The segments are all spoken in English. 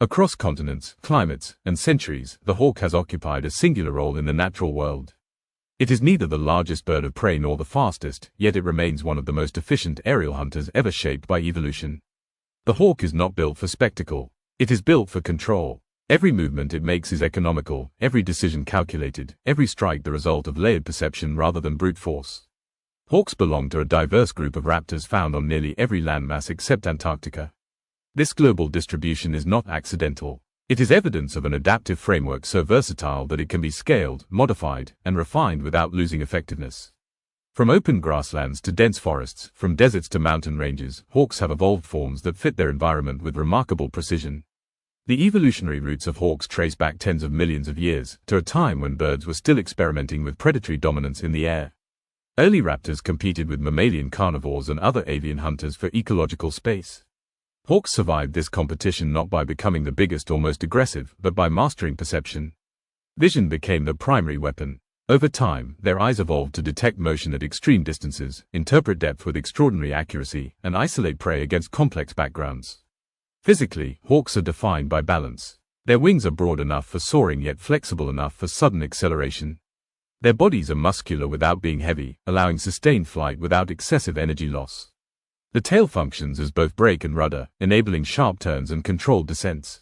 Across continents, climates, and centuries, the hawk has occupied a singular role in the natural world. It is neither the largest bird of prey nor the fastest, yet it remains one of the most efficient aerial hunters ever shaped by evolution. The hawk is not built for spectacle. It is built for control. Every movement it makes is economical, every decision calculated, every strike the result of layered perception rather than brute force. Hawks belong to a diverse group of raptors found on nearly every landmass except Antarctica. This global distribution is not accidental. It is evidence of an adaptive framework so versatile that it can be scaled, modified, and refined without losing effectiveness. From open grasslands to dense forests, from deserts to mountain ranges, hawks have evolved forms that fit their environment with remarkable precision. The evolutionary roots of hawks trace back tens of millions of years, to a time when birds were still experimenting with predatory dominance in the air. Early raptors competed with mammalian carnivores and other avian hunters for ecological space. Hawks survived this competition not by becoming the biggest or most aggressive, but by mastering perception. Vision became the primary weapon. Over time, their eyes evolved to detect motion at extreme distances, interpret depth with extraordinary accuracy, and isolate prey against complex backgrounds. Physically, hawks are defined by balance. Their wings are broad enough for soaring yet flexible enough for sudden acceleration. Their bodies are muscular without being heavy, allowing sustained flight without excessive energy loss. The tail functions as both brake and rudder, enabling sharp turns and controlled descents.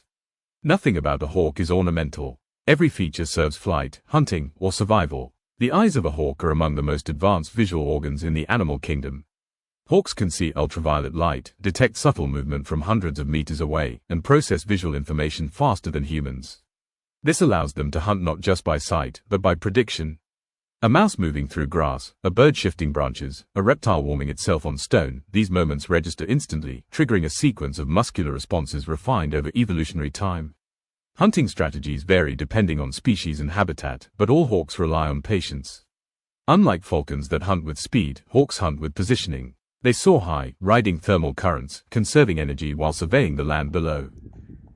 Nothing about a hawk is ornamental. Every feature serves flight, hunting, or survival. The eyes of a hawk are among the most advanced visual organs in the animal kingdom. Hawks can see ultraviolet light, detect subtle movement from hundreds of meters away, and process visual information faster than humans. This allows them to hunt not just by sight, but by prediction. A mouse moving through grass, a bird shifting branches, a reptile warming itself on stone, these moments register instantly, triggering a sequence of muscular responses refined over evolutionary time. Hunting strategies vary depending on species and habitat, but all hawks rely on patience. Unlike falcons that hunt with speed, hawks hunt with positioning. They soar high, riding thermal currents, conserving energy while surveying the land below.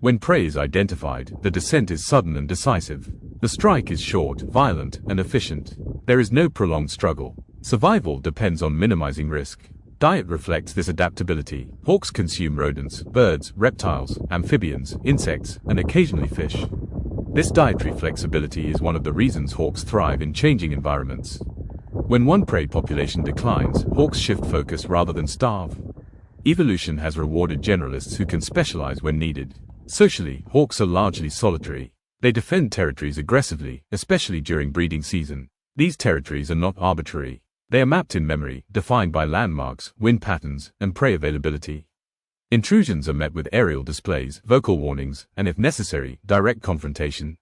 When prey is identified, the descent is sudden and decisive. The strike is short, violent, and efficient. There is no prolonged struggle. Survival depends on minimizing risk. Diet reflects this adaptability. Hawks consume rodents, birds, reptiles, amphibians, insects, and occasionally fish. This dietary flexibility is one of the reasons hawks thrive in changing environments. When one prey population declines, hawks shift focus rather than starve. Evolution has rewarded generalists who can specialize when needed. Socially, hawks are largely solitary. They defend territories aggressively, especially during breeding season. These territories are not arbitrary. They are mapped in memory, defined by landmarks, wind patterns, and prey availability. Intrusions are met with aerial displays, vocal warnings, and if necessary, direct confrontation.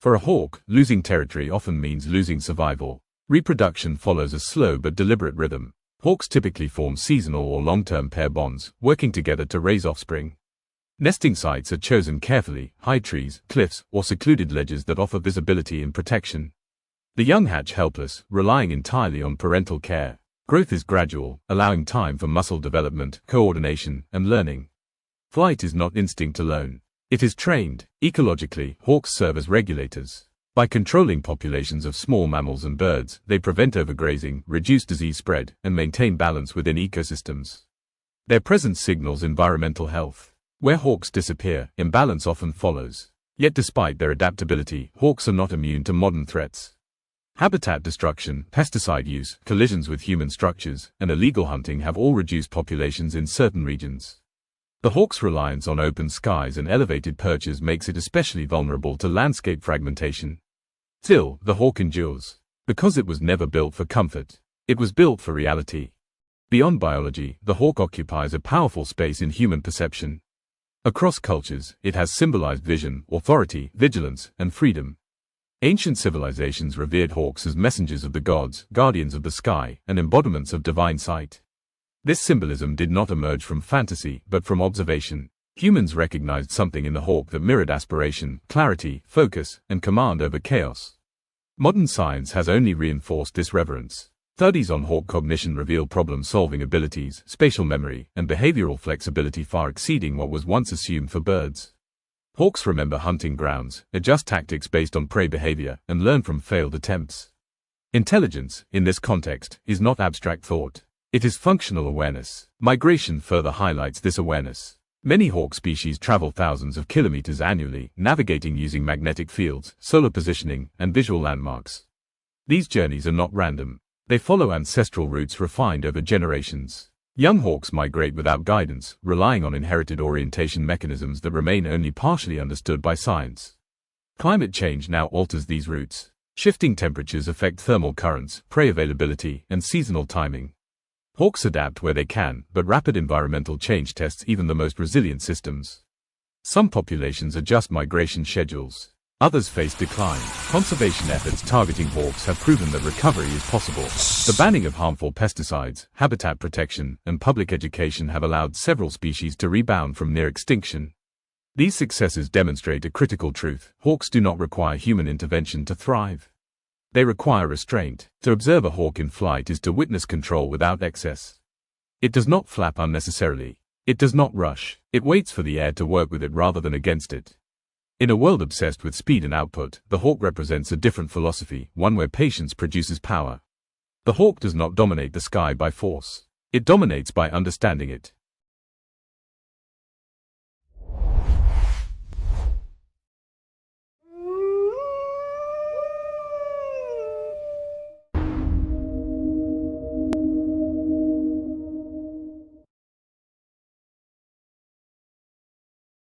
For a hawk, losing territory often means losing survival. Reproduction follows a slow but deliberate rhythm. Hawks typically form seasonal or long-term pair bonds, working together to raise offspring. Nesting sites are chosen carefully, high trees, cliffs, or secluded ledges that offer visibility and protection. The young hatch helpless, relying entirely on parental care. Growth is gradual, allowing time for muscle development, coordination, and learning. Flight is not instinct alone. It is trained. Ecologically, hawks serve as regulators. By controlling populations of small mammals and birds, they prevent overgrazing, reduce disease spread, and maintain balance within ecosystems. Their presence signals environmental health. Where hawks disappear, imbalance often follows. Yet despite their adaptability, hawks are not immune to modern threats. Habitat destruction, pesticide use, collisions with human structures, and illegal hunting have all reduced populations in certain regions. The hawk's reliance on open skies and elevated perches makes it especially vulnerable to landscape fragmentation. Still, the hawk endures. Because it was never built for comfort. It was built for reality. Beyond biology, the hawk occupies a powerful space in human perception. Across cultures, it has symbolized vision, authority, vigilance, and freedom. Ancient civilizations revered hawks as messengers of the gods, guardians of the sky, and embodiments of divine sight. This symbolism did not emerge from fantasy, but from observation. Humans recognized something in the hawk that mirrored aspiration, clarity, focus, and command over chaos. Modern science has only reinforced this reverence. Studies on hawk cognition reveal problem-solving abilities, spatial memory, and behavioral flexibility far exceeding what was once assumed for birds. Hawks remember hunting grounds, adjust tactics based on prey behavior, and learn from failed attempts. Intelligence, in this context, is not abstract thought. It is functional awareness. Migration further highlights this awareness. Many hawk species travel thousands of kilometers annually, navigating using magnetic fields, solar positioning, and visual landmarks. These journeys are not random. They follow ancestral routes refined over generations. Young hawks migrate without guidance, relying on inherited orientation mechanisms that remain only partially understood by science. Climate change now alters these routes. Shifting temperatures affect thermal currents, prey availability, and seasonal timing. Hawks adapt where they can, but rapid environmental change tests even the most resilient systems. Some populations adjust migration schedules. Others face decline. Conservation efforts targeting hawks have proven that recovery is possible. The banning of harmful pesticides, habitat protection, and public education have allowed several species to rebound from near extinction. These successes demonstrate a critical truth: hawks do not require human intervention to thrive. They require restraint. To observe a hawk in flight is to witness control without excess. It does not flap unnecessarily. It does not rush. It waits for the air to work with it rather than against it. In a world obsessed with speed and output, the hawk represents a different philosophy, one where patience produces power. The hawk does not dominate the sky by force. It dominates by understanding it.